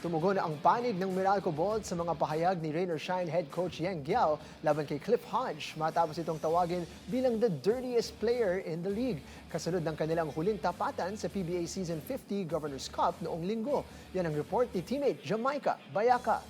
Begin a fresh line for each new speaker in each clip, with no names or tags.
Tumugon ang panig ng Meralco Bolt sa mga pahayag ni Rain or Shine head coach Yang Giao laban kay Cliff Hodge matapos itong tawagin bilang the dirtiest player in the league. Kasunod ng kanilang huling tapatan sa PBA Season 50 Governor's Cup noong linggo. Yan ang report ni teammate Jamaica Bayaka.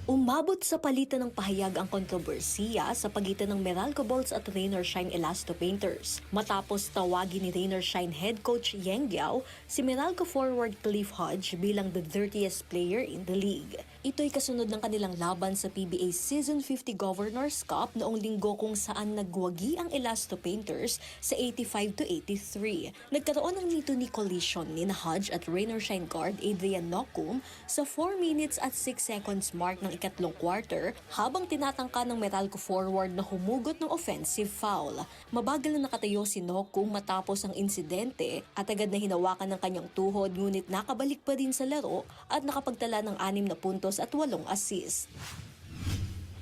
Umabot sa palitan ng pahayag ang kontrobersiya sa pagitan ng Meralco Bolts at Rain or Shine Elasto Painters. Matapos tawagin ni Rain or Shine head coach Yang Giao si Meralco forward Cliff Hodge bilang the dirtiest player in the league. Ito'y kasunod ng kanilang laban sa PBA Season 50 Governor's Cup noong linggo kung saan nagwagi ang Elasto Painters sa 85-83. Nagkaroon ng nito-ni collision ni Hodge at Rain or Shine guard Adrian Nocum sa 4 minutes at 6 seconds mark ng ikatlong quarter habang tinatangka ng Meralco forward na humugot ng offensive foul. Mabagal na nakatayo si Nocum matapos ang insidente at agad na hinawakan ng kanyang tuhod ngunit nakabalik pa din sa laro at nakapagtala ng 6 na puntos at 8 assist.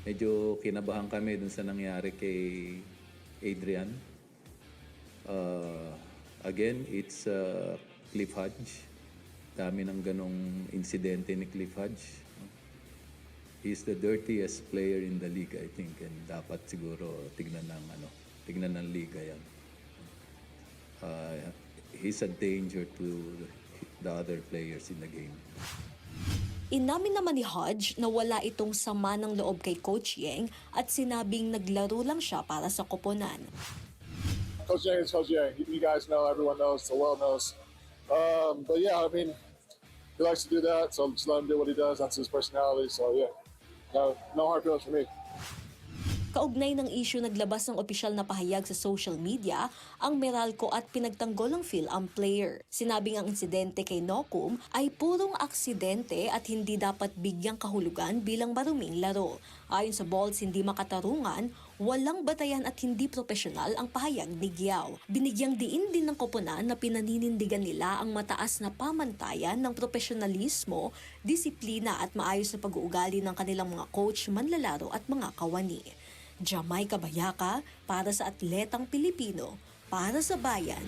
Medyo kinabahan kami dun sa nangyari kay Adrian. Again, it's Cliff Hodge. Dami ng ganong insidente ni Cliff Hodge. He's the dirtiest player in the league, I think, and dapat siguro tignan ng liga yan. He's a danger to the other players in the game.
Inamin naman ni Hodge na wala itong sama ng loob kay Coach Yang at sinabing naglaro lang siya para sa koponan.
Coach Yang is Coach Yang. You guys know, everyone knows, the world knows. But yeah, I mean, he likes to do that, so just let him do what he does. That's his personality, so yeah. No hard feelings for me.
Kaugnay ng issue, naglabas ng opisyal na pahayag sa social media ang Meralco at pinagtanggol ng Phil ang player. Sinabing ang insidente kay Nocum ay purong aksidente at hindi dapat bigyang kahulugan bilang maruming laro. Ayon sa Bolts, hindi makatarungan, walang batayan at hindi profesional ang pahayag ni Giao. Binigyang diin din ng koponan na pinaninindigan nila ang mataas na pamantayan ng profesionalismo, disiplina at maayos na pag-uugali ng kanilang mga coach, manlalaro at mga kawani. Jamaica Bayaka para sa Atletang Pilipino, para sa bayan.